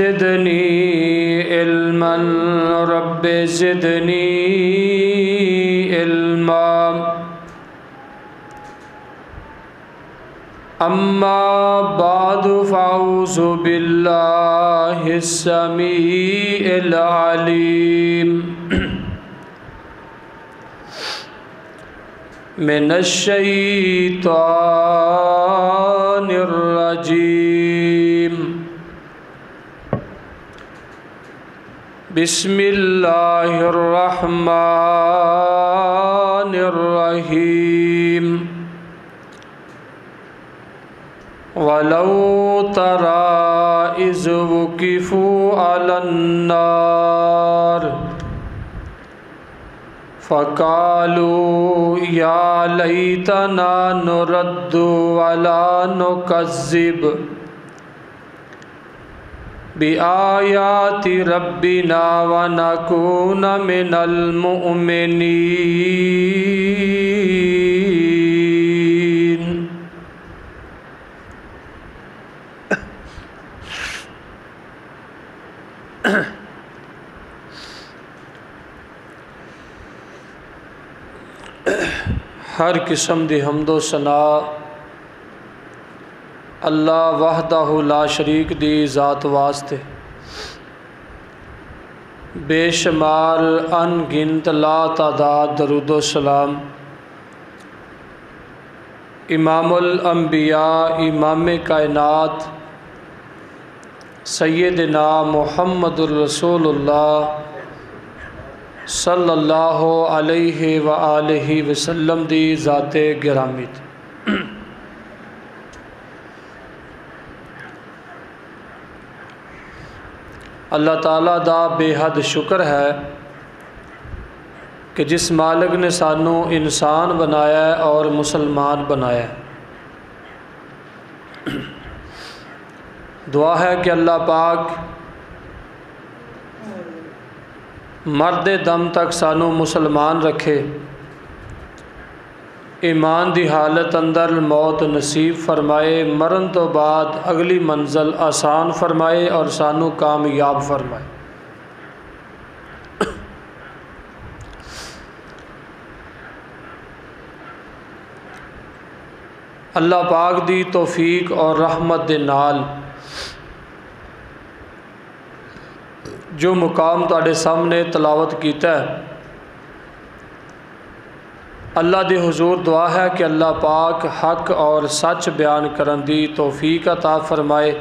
زدنی علما رب زدنی علما اما بعد فاعوذ باللہ السمیع العلیم من الشیطان الرجیم بسم اللہ الرحمن الرحیم وَلَوْ تَرَىٰ إِذْ وُقِفُوا عَلَى النَّارِ فَقَالُوا يَا لَيْتَنَا نُرَدُّ وَلَا نُكَذِّبَ بِآيَاتِ رَبِّنَا وَنَكُونَ مِنَ الْمُؤْمِنِينَ۔ ہر قسم دی حمد و ثنا اللہ وحدہ لا شریک دی ذات واسطے، بے شمار ان گنت لا تعداد درود و سلام امام الانبیاء امام کائنات سیدنا محمد الرسول اللہ صلی اللہ علیہ وآلہ وسلم دی ذات گرامی تے۔ اللہ تعالیٰ دا بے حد شکر ہے کہ جس مالک نے سانو انسان بنایا ہے اور مسلمان بنایا ہے۔ دعا ہے کہ اللہ پاک مرد دم تک سانو مسلمان رکھے، ایمان دی حالت اندر موت نصیب فرمائے، مرن تو بعد اگلی منزل آسان فرمائے اور سانو کامیاب فرمائے۔ اللہ پاک دی توفیق اور رحمت دے نال جو مقام تواڈے سامنے تلاوت کیتا ہے، اللہ دے حضور دعا ہے کہ اللہ پاک حق اور سچ بیان کرن دی توفیق عطا فرمائے،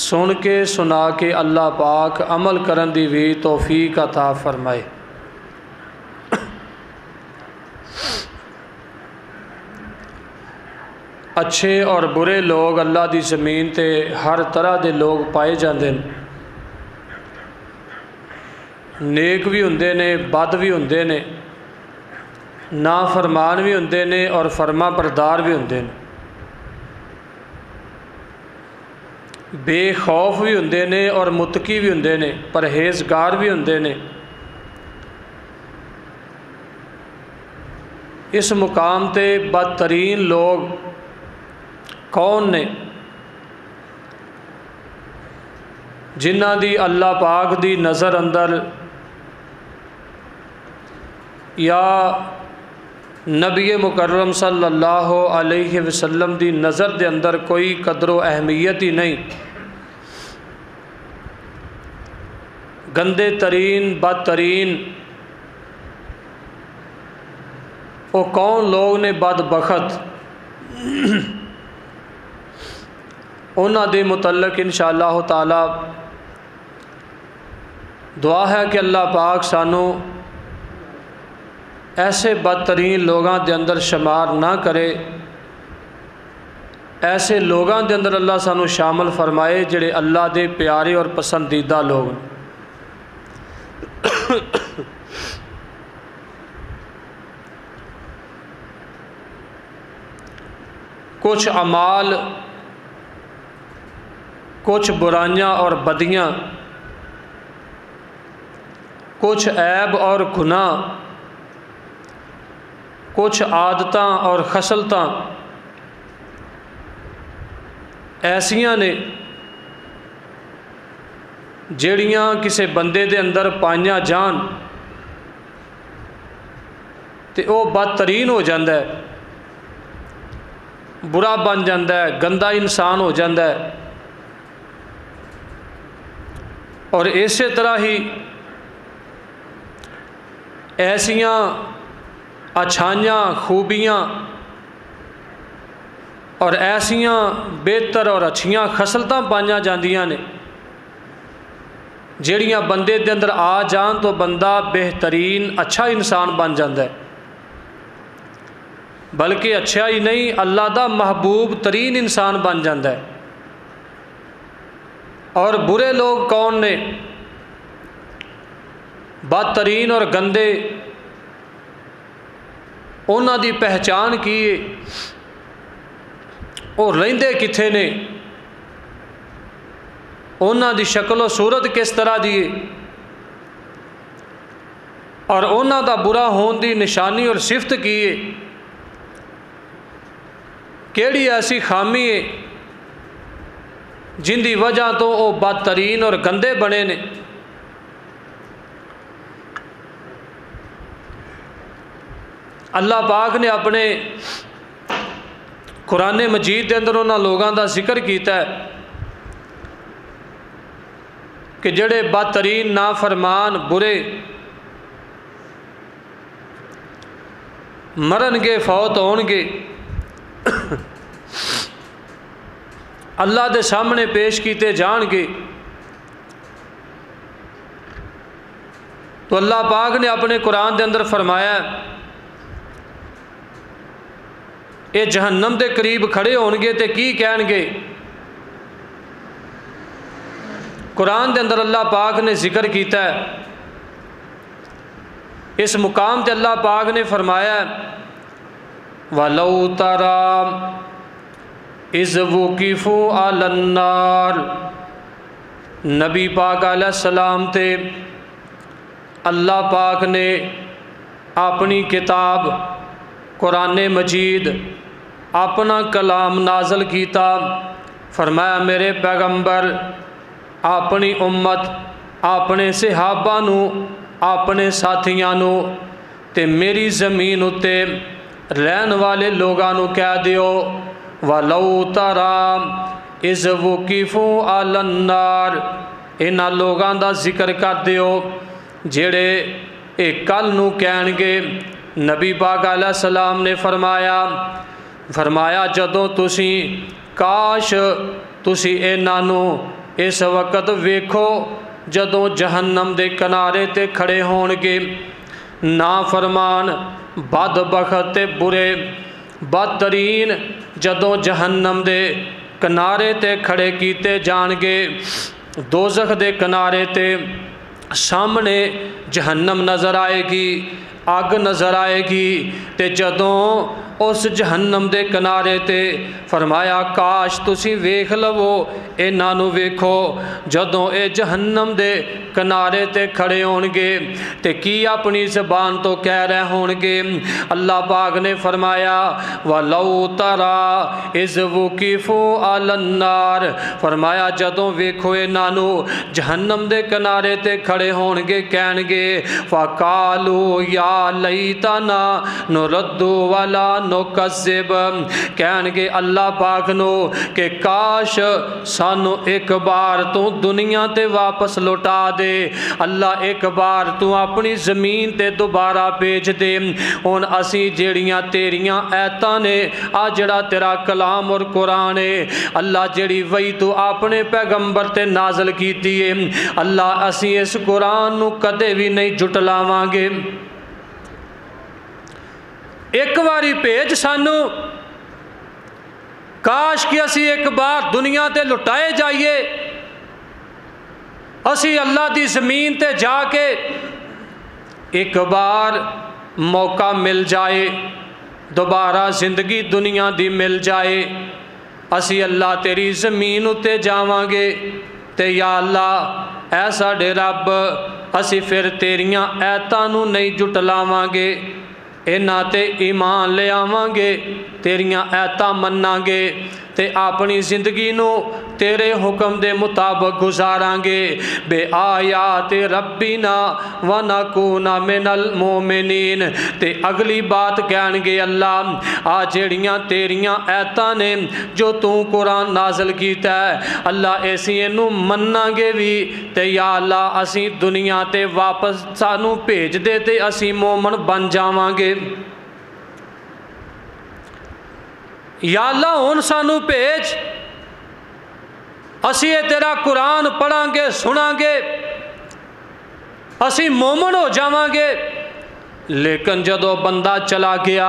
سن کے سنا کے اللہ پاک عمل کرن دی بھی توفیق عطا فرمائے۔ اچھے اور برے لوگ اللہ دی زمین تے ہر طرح دے لوگ پائے جاندے ہیں، نیک بھی ہوندے نے، بد بھی ہوندے نے، نافرمان بھی ہوندے نے اور فرما بردار بھی ہوندے نے، بے خوف بھی ہوندے نے اور متقی بھی ہوندے نے، پرہیزگار بھی ہوندے نے۔ اس مقام تے بدترین لوگ کون نے؟ جنہ دی اللہ پاک دی نظر اندر یا نبی مکرم صلی اللہ علیہ وسلم دی نظر دے اندر کوئی قدر و اہمیت ہی نہیں، گندے ترین بدترین وہ کون لوگ نے بدبخت، انہاں دے متعلق انشاءاللہ تعالی دعا ہے کہ اللہ پاک سانو ایسے بدترین لوگاں دے اندر شمار نہ کرے، ایسے لوگاں دے اندر اللہ سانو شامل فرمائے جڑے اللہ دے پیارے اور پسندیدہ لوگ۔ کچھ اعمال، کچھ برائیاں اور بدیاں، کچھ عیب اور گناہ، کچھ عادتاں اور خصلتاں ایسیاں نے جیڑیاں کسے بندے دے اندر پائیاں جان تے او بدترین ہو جاندہ ہے، برا بن جاندہ ہے، گندا انسان ہو جاندہ ہے۔ اور اسی طرح ہی ایسیاں اچھائیاں، خوبیاں اور ایسیاں بہتر اور اچھیاں خصلتاں پائیاں جاندیاں نے جیڑیاں بندے دے اندر آ جان تو بندہ بہترین اچھا انسان بن جاندہ ہے، بلکہ اچھا ہی نہیں اللہ دا محبوب ترین انسان بن جاندہ ہے۔ اور برے لوگ کون نے؟ بدترین اور گندے، انہاں دی پہچان کیے اور رہندے کتھے نے، انہاں دی شکل و صورت کس طرح دیے، اور انہاں دا برا ہون دی نشانی اور صفت کیے، کیڑی ایسی خامی ہے جن دی وجہ تو وہ بدترین اور گندے بنے نے۔ اللہ پاک نے اپنے قرآن مجید کے اندر انہاں لوگاں دا ذکر کیتا ہے کہ جڑے بدترین نافرمان برے مرن گے، فوت ہون گے، اللہ دے سامنے پیش کیتے جان گے، تو اللہ پاک نے اپنے قرآن دے اندر فرمایا اے جہنم دے قریب کھڑے ہون گے تے کی کہن گے۔ قرآن دے اندر اللہ پاک نے ذکر کیتا ہے، اس مقام تے اللہ پاک نے فرمایا وَلَوْ تَرَى اِذْ وُقِفُوا عَلَى النَّارِ، نبی پاک علیہ السلام تے اللہ پاک نے اپنی کتاب قرآن مجید اپنا کلام نازل کیتا، فرمایا میرے پیغمبر اپنی امت، اپنے صحابہ نو، اپنے ساتھیاں نو تے میری زمین اتے رہن والے لوگاں نو کہہ دیو وَلَوْ تَرَى اِذْ وُقِفُوا عَلَى النَّارِ، انہاں لوگاں دا ذکر کر دیو جڑے ایک کل نو کہن گے۔ نبی پاک علیہ السلام نے فرمایا جدوں تسی کاش تسی انہاں نو اس وقت ویکھو جدوں جہنم دے کنارے تے کھڑے ہون گے، نافرمان بدبخت تے برے بدترین جدوں جہنم دے کنارے تے کھڑے کیتے جان گے، دوزخ دے کنارے تے سامنے جہنم نظر آئے گی، اگ نظر آئے گی، تے جدوں اس جہنم دے کنارے تے فرمایا کاش تسی ویکھ لو انہاں نو ویکھو جدوں اے جہنم دے کنارے تے کھڑے ہون گے تے کی اپنی زبان تو کہہ رہے ہون گے۔ اللہ پاک نے فرمایا وَلَوْ تَرَى اِذْ وُقِفُوا عَلَى النَّارِ، فرمایا جدوں ویکھو انہاں نو جہنم دے کنارے تے کھڑے ہون گے کہن گے فَقَالُوا يَا لَيْتَنَا نُرَدُّ وَلَا نُكَذِّبُ، کہن گے اللہ پاک نو کہ کاش سانو ایک بار تو دنیا تے واپس لوٹا دے، اللہ ایک بار تو اپنی زمین تے دوبارہ بھیج دے، ان اسی جیڑیاں تیریاں ایتاں نے آ جڑا تیرا کلام اور قرآن ہے اللہ جیڑی وہی تو اپنے پیغمبر تے نازل کیتی ہے اللہ اسی اس قرآن نو کدے بھی نہیں جھٹلاواں گے، ایک باری بھیج سانو، کاش کہ اسی ایک بار دنیا تے لٹائے جائیے، اسی اللہ دی زمین تے جا کے ایک بار موقع مل جائے، دوبارہ زندگی دنیا دی مل جائے، اسی اللہ تیری زمین اتے جاواں گے تے یا اللہ اے ساڈے رب اسی پھر تیریاں ایتاں نو نہیں جھٹلاواں گے، انہاں تے ایمان لے آواں گے، تیریاں ایتاں مناں گے، تے اپنی زندگی نو تیرے حکم دے مطابق گزاراں گے بے آیات ربنا ونکون من المؤمنین تے اگلی بات کہن گے اللہ آ جڑیاں تیریاں ایتاں نے جو تو قرآن نازل کیتا ہے اللہ ایسی انو مننا گے بھی تے یا اللہ اسی دنیا تے واپس سانو بھیج دے تے اسی مومن بن جاواں گے یا اللہ ہن سانو بھیج اسی تیرا قرآن پڑھاں گے سناں گے اسی مومن ہو جاواں گے لیکن جدو بندہ چلا گیا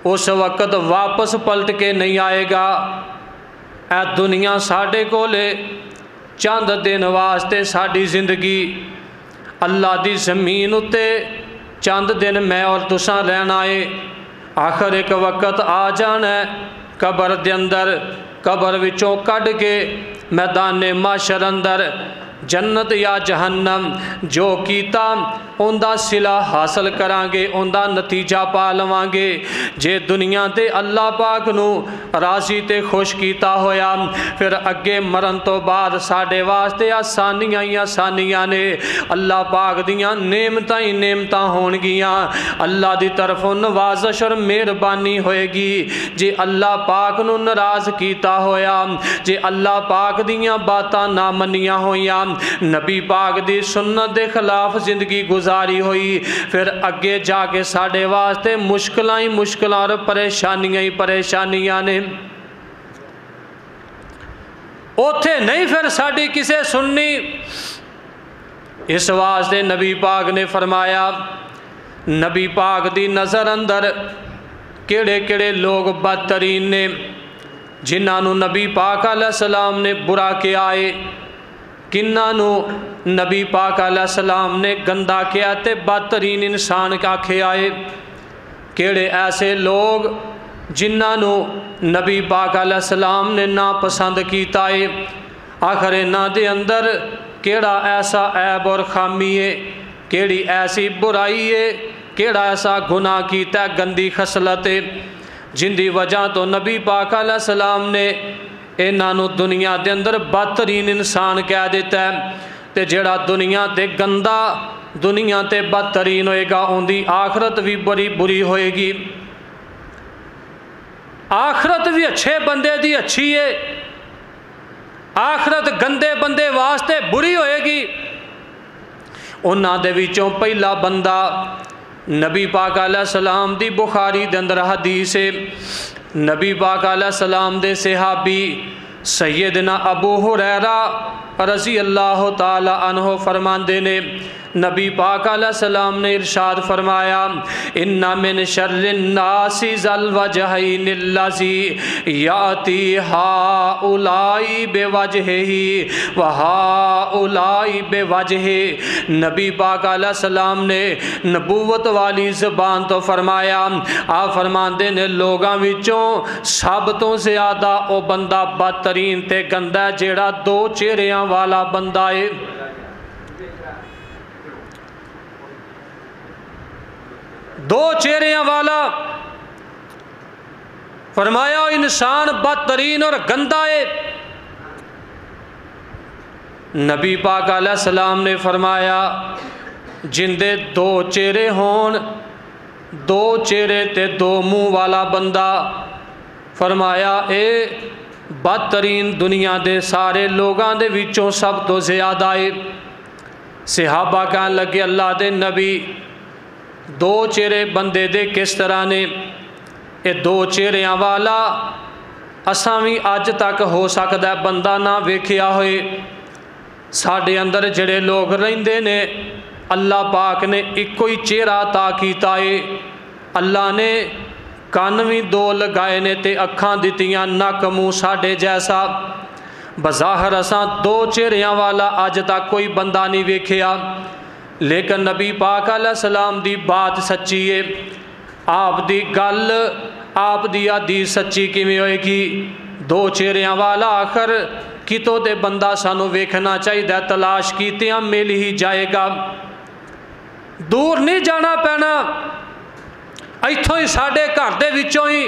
اس وقت واپس پلٹ کے نہیں آئے گا اے دنیا ساڑھے کو لے چند دن واسطے ساڑھی زندگی اللہ دی زمین اتے چند دن میں اور تساں رہنا ہے آخر ایک وقت آ جانا ہے قبر دے اندر قبر وچوں کڈ کے میدان محشر اندر جنت یا جہنم جو کیتا اندہ صلہ حاصل کران گے اندہ نتیجہ پا لواں گے جے دنیا تے اللہ پاک نو راضی تے خوش کیتا ہویا پھر اگے مرن تو بعد ساڑھے واسطے آسانیاں ہی آسانیاں نے اللہ پاک دیاں نعمتاں ہی نعمتاں ہون گیاں اللہ دی طرف نوازش اور مہربانی ہوئے گی جے اللہ پاک نو ناراض کیتا ہویا جے اللہ پاک دیاں باتاں نہ منیاں ہویاں نبی پاک دی سنت دے خلاف زندگی گزاری ہوئی پھر اگے جا کے ساڑھے واسطے مشکلیں ہی مشکلیں اور پریشانیاں ہی پریشانیاں نے اوتھے نہیں پھر ساڑھی کسے سننی اس واسطے نبی پاک نے فرمایا نبی پاک دی نظر اندر کیڑے کیڑے لوگ بدترین نے جنہاں نو نبی پاک علیہ السلام نے برا کیا آئے کنہاں نو نبی پاک علیہ السلام نے گندہ کیا تے بدترین انسان کا کھیائے کیڑے ایسے لوگ جنہاں نو نبی پاک علیہ السلام نے ناپسند کیتا ہے آخر انہاں دے اندر کیڑا ایسا عیب اور خامی ہے کیڑی ایسی برائی ہے کیڑا ایسا گناہ کیتا ہے گندی خصلت ہے جن دی وجہ تو نبی پاک علیہ السلام نے انہوں دنیا دے اندر بدترین انسان کہہ دیتا ہے تے جڑا دنیا تے گندہ دنیا تے بدترین ہوئے گا ان دی آخرت بھی بڑی بری ہوئے گی آخرت بھی اچھے بندے دی اچھی ہے آخرت گندے بندے واسطے بری ہوئے گی انہاں دے وچوں پہلا بندہ نبی پاک علیہ السلام دی بخاری دے اندر حدیث ہے نبی پاک علیہ السلام دے صحابی سیدنا ابو ہریرہ رضی اللہ تعالی عنہ فرماندے نے نبی پاک علیہ السلام نے ارشاد فرمایا ان من شر الناس ذل وجہین الذی یاتی ہؤلاء بوجہہ وہؤلاء بوجہہ نبی پاک علیہ السلام نے نبوت والی زبان تو فرمایا آپ فرماندے نے لوگاں وچوں سب تو زیادہ او بندہ بدترین تے گندا جیڑا دو چہریاں والا بندہ ہے دو چہریاں والا فرمایا انسان بدترین اور گندا ہے نبی پاک علیہ السلام نے فرمایا جن دے دو چہرے ہون دو چہرے تے دو منہ والا بندہ فرمایا اے بدترین دنیا دے سارے لوگاں دے وچوں سب تو زیادہ ہے صحابہ کہنے لگے اللہ دے نبی دو چہرے بندے دے کس طرح نے اے دو چہریاں والا اساں وی اج تک ہو سکدا ہے بندہ نہ ویکھیا ہوئے ساڈے اندر جڑے لوگ رہندے نے اللہ پاک نے ایک کوئی چہرہ عطا کیتا ہے اللہ نے کان وی دو لگائے نے تے اکھاں دتیاں نک منہ ساڈے جیسا بظاہر اساں دو چہریاں والا اج تک کوئی بندہ نہیں ویکھیا لیکن نبی پاک علیہ السلام دی بات سچی ہے آپ دی گل آپ دی حدیث سچی کیویں ہوئے گی دو چہریاں والا آخر کتوں دے بندہ سانو ویکھنا چاہیے تلاش کیتیاں مل ہی جائے گا دور نہیں جانا پینا ایتھوں ہی ساڈے گھر دے وچوں ہی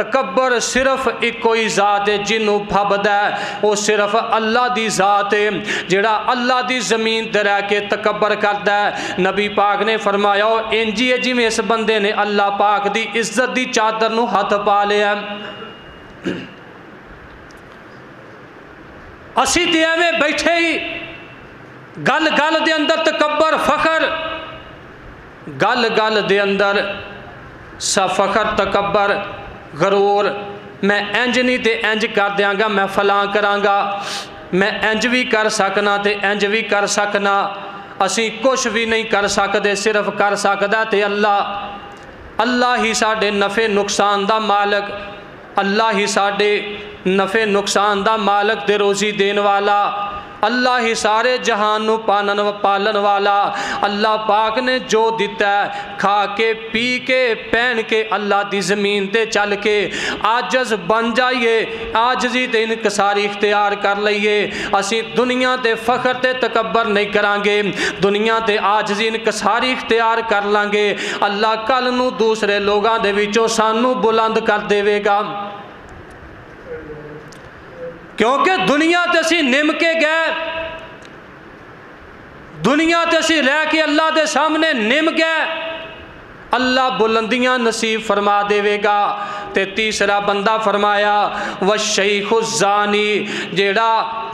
تکبر صرف ایک کوئی ذات ہے جنوں پھبدا ہے، وہ صرف اللہ دی ذات ہے جڑا اللہ دی زمین تے رہ کے تکبر کردا ہے۔ نبی پاک نے فرمایا انجی ہے جویں اس بندے نے اللہ پاک دی عزت دی چادر نو ہاتھ پا لیا۔ اسی تے ایویں بیٹھے ہی گل گل دے اندر تکبر فخر، گل گل دے اندر سا فخر تکبر غرور، میں انج نہیں تے انج کر دیاں گا، میں فلاں کراں گا، میں انج بھی کر سکنا تے انج بھی کر سکنا، اسی کچھ بھی نہیں کر سکتے، صرف کر سکدا تے اللہ۔ اللہ ہی ساڈے نفع نقصان دا مالک، اللہ ہی ساڈے نفع نقصان دا مالک تے روزی دین والا، اللہ ہی سارے جہان نو پالن والا۔ اللہ پاک نے جو دیتا ہے کھا کے پی کے پہن کے اللہ دی زمین تے چل کے عاجز بن جائیے، عاجزی تے انکساری اختیار کر لئیے۔ اسی دنیا تے فخر تے تکبر نہیں کرانگے، دنیا تے عاجزی انکساری اختیار کر لانگے، اللہ کل نو دوسرے لوگاں دے وچوں سانو بلند کر دے گا۔ کیونکہ دنیا تے اسی نم کے گئے، دنیا تے اسی رہ کے اللہ دے سامنے نم گئے، اللہ بلندیاں نصیب فرما دے گا۔ تے تیسرا بندہ فرمایا والشیخ الزانی، جیڑا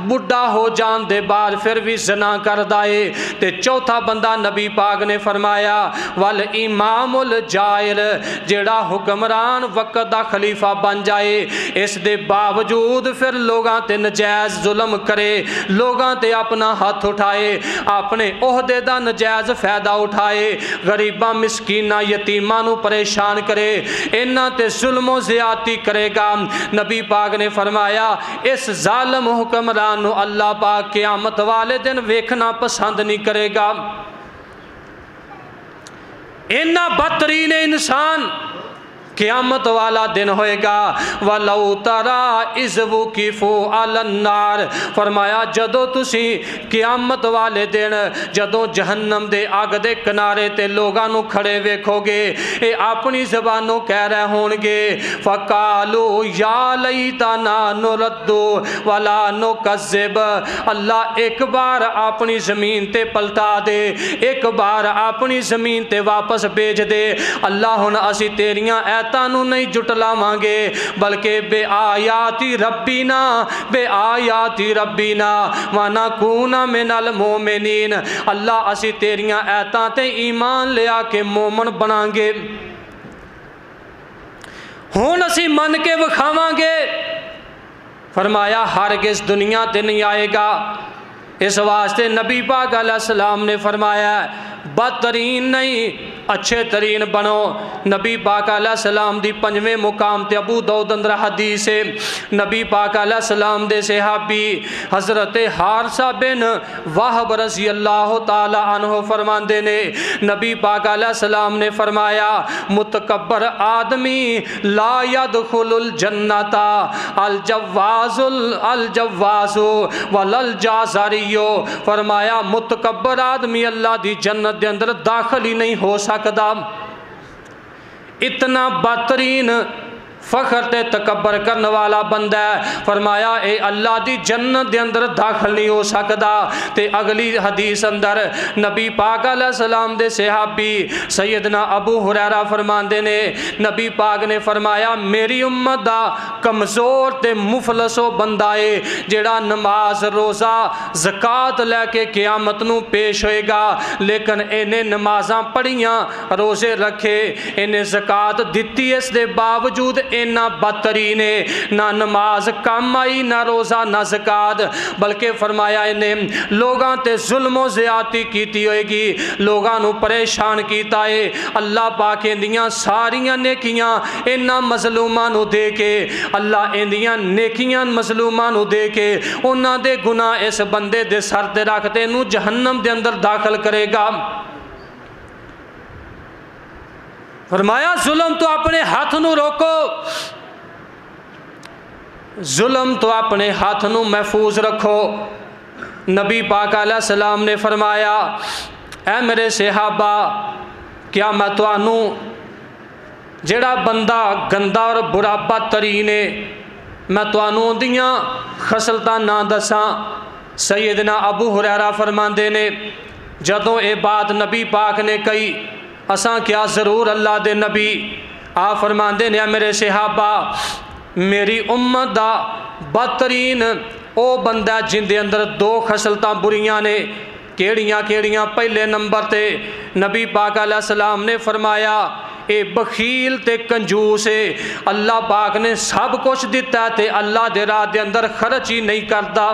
بڑھا ہو جان دے بعد پھر بھی زنا کر دائے۔ تے چوتھا بندہ نبی پاک نے فرمایا والامام الجائر، جیڑا حکمران وقت دا خلیفہ بن جائے، اس دے باوجود پھر لوگاں تے نجائز ظلم کرے، لوگاں تے اپنا ہاتھ اٹھائے، اپنے عہدے دا نجائز فائدہ اٹھائے، غریباں مسکیناں یتیماں نو پریشان کرے، انہاں تے ظلم و زیادتی کرے گا۔ نبی پاک نے فرمایا اس ظالم حکمران نو اللہ پاک قیامت والے دن ویکھنا پسند نہیں کرے گا۔ انہاں بدترین انسان قیامت والا دن ہوئے گا۔ وَلَوْ تَرَا اِذْ وُقِفُوا عَلَى النَّارِ، فرمایا جدو تسی قیامت والے دن جدو جہنم دے آگ دے کنارے تے لوگاں نو کھڑے ویکھو گے، اے اپنی زبانوں کہہ رہے ہونگے فَقَالُوا يَا لَيْتَنَا نُرَدُّ وَلَا نُكَذِّبَ، اللہ ایک بار اپنی زمین تے پلٹا دے، ایک بار اپنی زمین تے واپس بیج دے، اللہ ہن اسی تیریاں ایتانو نہیں جٹلا مانگے بلکہ بے آیاتی ربینا، بے آیاتی ربینا وَنَكُونَ مِنَ الْمُؤْمِنِينَ، اللہ اسی تیریاں ایتاں تے ایمان لیا کے مومن بنانگے، ہون اسی من کے وکھاوانگے۔ فرمایا ہرگز دنیا تے نہیں آئے گا۔ اس واسطے نبی پاک علیہ السلام نے فرمایا بدترین نہیں اچھے ترین بنو۔ نبی پاک علیہ السلام دی پنجویں مقام تے ابو داؤد اندر حدیث ہے، نبی پاک علیہ السلام دے صحابی حضرت حارثہ بن وہب رضی اللہ تعالی عنہ فرماندے نے، نبی پاک علیہ السلام نے فرمایا متکبر آدمی لا يدخل الجنت الجواز وللجازریو، فرمایا متکبر آدمی اللہ دی جنت دے اندر داخل ہی نہیں ہو سکتا۔ اتنا بدترین فخر تے تکبر کرنے والا بندہ ہے، فرمایا اے اللہ دی جنت دے اندر داخل نہیں ہو سکتا۔ تے اگلی حدیث اندر نبی پاک علیہ السلام دے صحابی سیدنا ابو ہریرہ فرماندے نے، نبی پاک نے فرمایا میری امت دا کمزور تے مفلسو بندہ ہے جیڑا نماز روزہ زکاة لے کے قیامت نو پیش ہوئے گا، لیکن انہیں نمازاں پڑھیاں روزے رکھے انہیں زکاة دیتی، اس دے باوجود انہا بدترین ہے، نہ نماز کم آئی نہ روزہ نہ زکاة، بلکہ فرمایا انہیں لوگاں تے ظلم و زیادتی کیتی ہوئے گی، لوگاں نو پریشان کیتا ہے، اللہ پاک اندیاں ساریاں نیکیاں انہا مظلوماں نو دے کے، اللہ اندیاں نیکیاں مظلوماں نو دے کے انہاں دے گناہ اس بندے دے سر تے رکھتے نو جہنم دے اندر داخل کرے گا۔ فرمایا ظلم تو اپنے ہاتھ نو روکو، ظلم تو اپنے ہاتھ نو محفوظ رکھو۔ نبی پاک علیہ السلام نے فرمایا اے میرے صحابہ کیا میں توانوں جڑا بندہ گندا اور برا بدترین ہے، میں تانوں دیاں خصلتاں نہ دساں۔ سیدنا ابو ہریرہ فرماندے نے جدوں اے بات نبی پاک نے کہی اساں کیا ضرور اللہ دے نبی، آپ فرماندے نے میرے صحابہ میری امت دا بدترین او بندہ جن دے اندر دو خصلتاں بریاں نے، کیڑیاں کیڑیاں؟ پہلے نمبر تے نبی پاک علیہ السلام نے فرمایا اے بخیل تے کنجوس ہے، اللہ پاک نے سب کچھ دیتا ہے تے اللہ دے راہ دے اندر خرچ ہی نہیں کرتا،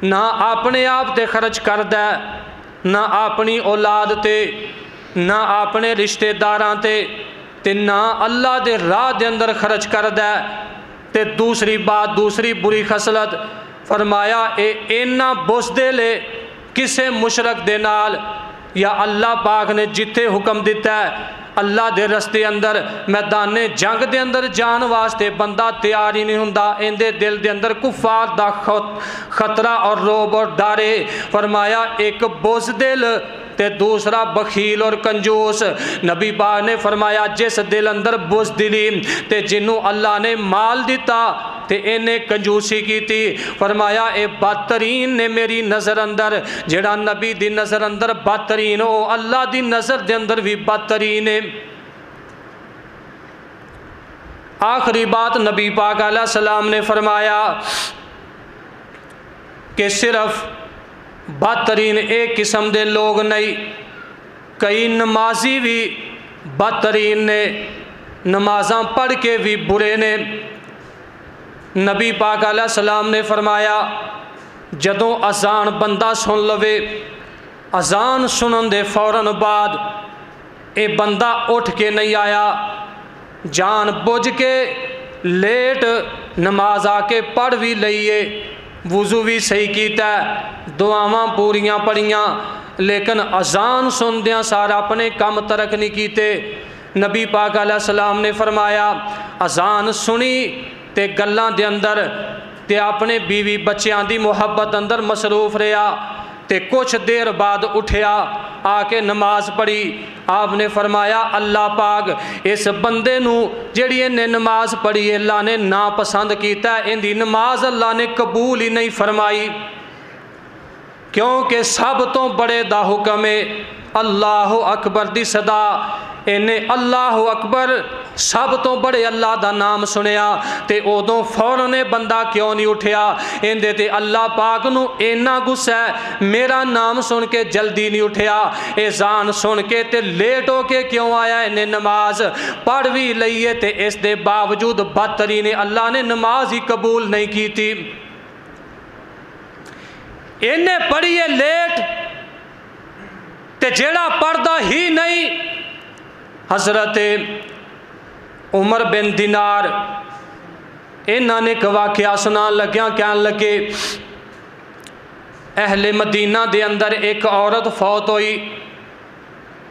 نہ اپنے آپ تے خرچ کردا ہے، نہ اپنی اولاد تے، نہ اپنے رشتہ داراں تے نہ اللہ دے راہ دے اندر خرچ کردا ہے۔ تے دوسری بات، دوسری بری خصلت فرمایا اے اینا بزدل ہے کسے مشرک دے نال، یا اللہ پاک نے جتھے حکم دیتا ہے اللہ دے رستے اندر میدان جنگ دے اندر جان واسطے بندہ تیار ہی نہیں ہوندا، ان دے دل دے اندر کفار دا خطرہ اور روب اور ڈارے۔ فرمایا ایک بزدل تے دوسرا بخیل اور کنجوس۔ نبی پاک نے فرمایا جس دل اندر بزدلی تے جنوں اللہ نے مال دیتا تے انہیں کنجوسی کی تھی، فرمایا اے بدترین نے میری نظر اندر، جڑا نبی دی نظر اندر بدترین ہو اللہ دی نظر دے اندر بھی بدترین ہے۔ آخری بات نبی پاک علیہ السلام نے فرمایا کہ صرف بدترین ایک قسم دے لوگ نہیں، کئی نمازی بھی بدترین نے، نمازاں پڑھ کے بھی برے نے۔ نبی پاک علیہ السلام نے فرمایا جدوں اذان بندہ سن لوے، اذان سنن دے فوراً بعد اے بندہ اٹھ کے نہیں آیا، جان بوجھ کے لیٹ نماز آ کے پڑھ بھی لئیے، وضو بھی صحیح کیتا ہے، دعاواں پوریاں پڑھیاں، لیکن اذان سن دیاں سارا اپنے کام ترک نہیں کیتے۔ نبی پاک علیہ السلام نے فرمایا اذان سنی تے گلاں دے اندر تے اپنے بیوی بچیاں دی محبت اندر مصروف رہا، تے کچھ دیر بعد اٹھیا آ کے نماز پڑھی۔ آپ نے فرمایا اللہ پاک اس بندے نو جڑی نے نماز پڑھی اللہ نے ناپسند کیتا ہے، ان دی نماز اللہ نے قبول ہی نہیں فرمائی، کیونکہ سب تو بڑے دا حکم ہے اللہ اکبر دی صدا، انہیں اللہ اکبر سب تو بڑے اللہ دا نام سنیا تے ادوں فوراً بندہ کیوں نہیں اٹھیا؟ اندے تے اللہ پاک نو اینا غصہ ہے میرا نام سن کے جلدی نہیں اٹھیا، اذان سن کے تے لیٹ ہو کے کیوں آیا؟ انہیں نماز پڑھ بھی لئیے تے اس دے باوجود بدترین اللہ نے نماز ہی قبول نہیں کی تھی۔ انہیں پڑھیے لیٹ تے جیڑا پڑھدا ہی نہیں۔ حضرت عمر بن دینار انہاں نے ایک واقعہ سنا لگیاں، کہنے لگے اہل مدینہ دے اندر ایک عورت فوت ہوئی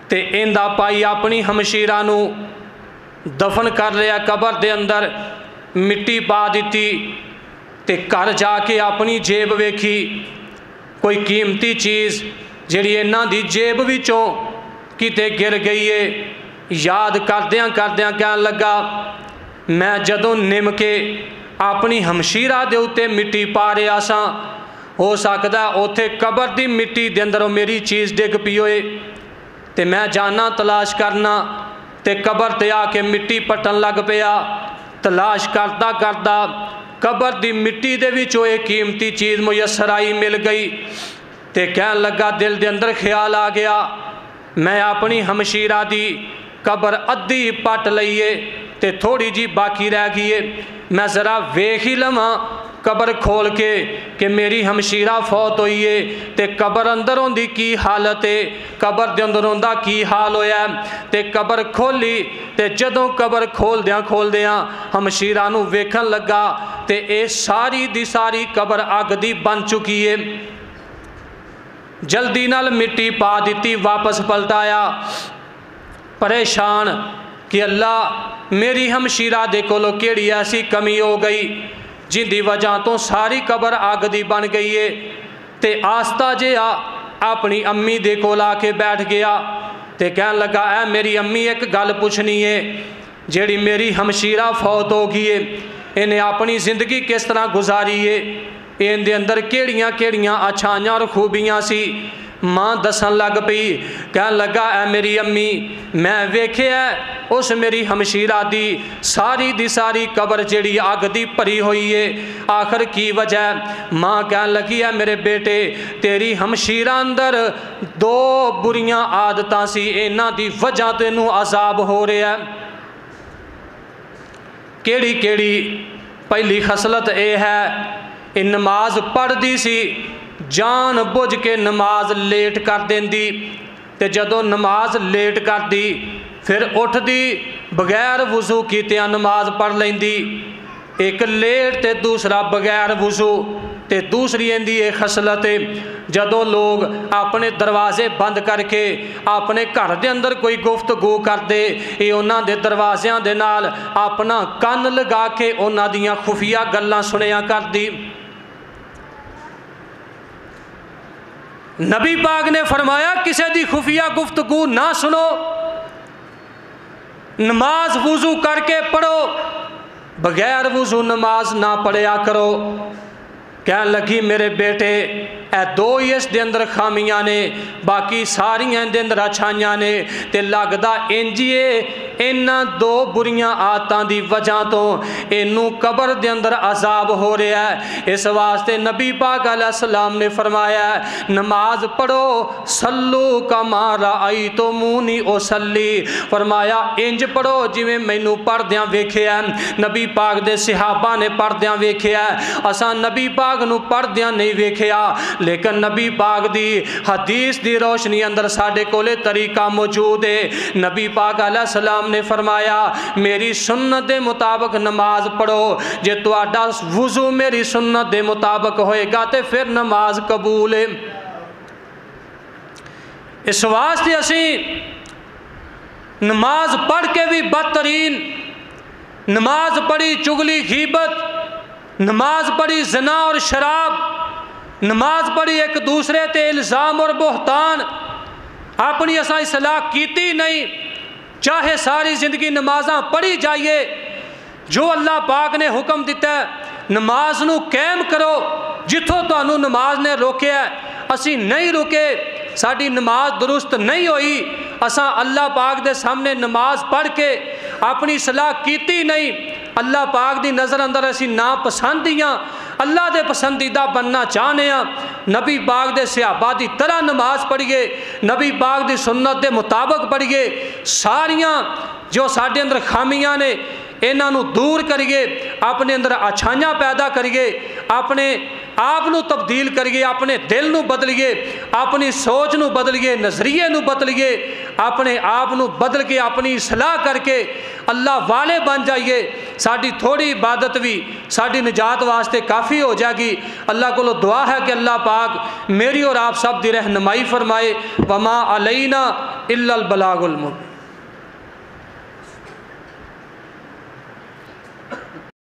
تے اندہ پائی اپنی ہمشیرہ نو دفن کر لیا، قبر دے اندر مٹی پا دیتی تے گھر جا کے اپنی جیب ویکھی، کوئی قیمتی چیز جڑی انہاں دی جیب وچوں کتے گر گئی ہے، یاد کردیاں کہنے لگا میں جدوں نم کے اپنی ہمشیرہ دے اتے مٹی پا رہا ساں، ہو سکتا اوتھے قبر دی مٹی دے اندر میری چیز ڈگ پی ہوئے تے میں جانا تلاش کرنا تے قبر تے آ کے مٹی پٹن لگ پیا، تلاش کرتا کرتا قبر دی مٹی دے وچوں ایک قیمتی چیز میسر آئی، مل گئی تے کہنے لگا دل دے اندر خیال آ گیا میں اپنی ہمشیرہ دی قبر ادھی پٹ لئیے تے تھوڑی جی باقی رہ گئی ہے، میں ذرا ویکھ ہی لواں قبر کھول کے کہ میری ہمشیرہ فوت ہوئی ہے تے قبر اندر ہوندی کی حالت ہے، قبر دے اندر ہوندا کی حال ہویا ہے۔ تے قبر کھولی تے جدوں قبر کھول دیاں ہمشیرہ نو ویکھن لگا تے اے ساری دی ساری قبر اگ دی بن چکی ہے، جلدی نال مٹی پا دیتی، واپس پلٹایا پریشان کہ اللہ میری ہمشیرہ دے کولو کیڑی ایسی کمی ہو گئی جن دی وجہ تو ساری قبر آگ دی بن گئی ہے، تے آستہ جے اپنی امی دے کول آ کے بیٹھ گیا، تے کہن لگا اے میری امی ایک گل پوچھنی ہے، جیڑی میری ہمشیرہ فوت ہو گئی ہے انہیں اپنی زندگی کس طرح گزاری ہے، ان دے اندر کیڑیاں کیڑیاں اچھائیاں اور خوبیاں سی؟ ماں دسن لگ پئی، کہن لگا اے میری امی میں ویکھیا اس میری ہمشیرہ دی ساری قبر جیڑی اگ دی بھری ہوئی ہے، آخر کی وجہ ہے؟ ماں کہن لگی ہے میرے بیٹے تیری ہمشیرہ اندر 2 بریاں عادتاں سی، انہاں دی وجہ تینوں عذاب ہو رہا ہے۔ کیڑی کیڑی؟ پہلی خصلت اے ہے کہ نماز پڑھ دی سی، جان بوجھ کے نماز لیٹ کر دیندی، تے جدو نماز لیٹ کر دی پھر اٹھ دی بغیر وضو کیتیاں نماز پڑھ لیندی، ایک لیٹ تے دوسرا بغیر وضو۔ تے دوسری اندی ایک خصلت ہے جدو لوگ اپنے دروازے بند کر کے اپنے گھر دے اندر کوئی گفتگو کر دے، یہ انہاں دے دروازیاں دے نال اپنا کن لگا کے انہاں دیاں خفیہ گلاں سنیاں کر دی۔ نبی پاک نے فرمایا کسی دی خفیہ گفتگو نہ سنو، نماز وضو کر کے پڑھو، بغیر وضو نماز نہ پڑھیا کرو۔ کہن لگی میرے بیٹے اے 2 ہی اس دے اندر خامیاں نے، باقی ساریاں دے اندر اچھائیاں نے، تے لگدا انجیے انہاں 2 بریاں آتاں دی وجہ تو انہوں قبر دے اندر عذاب ہو رہا ہے۔ اس واسطے نبی پاک علیہ السلام نے فرمایا ہے نماز پڑھو صلو کما رأیتمونی اصلی، فرمایا انج پڑھو جویں مینوں پڑھدیاں ویکھیا ہے، نبی پاک دے صحابہ نے پڑھدیاں ویکھیا ہے، اساں نبی پاک نو پڑھدیاں نہیں ویکھیا، لیکن نبی پاک دی حدیث دی روشنی اندر ساڈے کولے طریقہ موجود ہے۔ نبی پاک علیہ السلام نے فرمایا میری سنت دے مطابق نماز پڑھو، جے تہاڈا وضو میری سنت دے مطابق ہوئے گا تے پھر نماز قبول ہے۔ اس واسطے اسی نماز پڑھ کے بھی بدترین، نماز پڑھی چگلی غیبت، نماز پڑھی زنا اور شراب، نماز پڑھی ایک دوسرے تے الزام اور بہتان، اپنی اساں اصلاح کیتی نہیں، چاہے ساری زندگی نمازاں پڑھی جائیے، جو اللہ پاک نے حکم دیتا ہے نماز نو قائم کرو، جتھوں تانوں نماز نے روکے ہے اسی نہیں رکے، ساری نماز درست نہیں ہوئی، اساں اللہ پاک دے سامنے نماز پڑھ کے اپنی صلاح کیتی نہیں، اللہ پاک دی نظر اندر اسی ناپسندیاں اللہ دے پسندیدہ بننا چاہنے ہیں، نبی پاک دے صحابہ دی طرح نماز پڑھیے، نبی پاک دی سنت دے مطابق پڑھیے، ساریاں جو ساڈے اندر خامیاں نے انہاں نو دور کریے، اپنے اندر اچھائیاں پیدا کریے، اپنے آپ نو تبدیل کریے، اپنے دل نو بدلیے، اپنی سوچ نو بدلیے، نظریے نو بدلیے، اپنے آپ نو بدل کے اپنی اصلاح کر کے اللہ والے بن جائیے، ساڈی تھوڑی عبادت بھی ساڈی نجات واسطے کافی ہو جائے گی۔ اللہ کو دعا ہے کہ اللہ پاک میری اور آپ سب دی رہنمائی فرمائے، وما علینا الا البلاغ المبین۔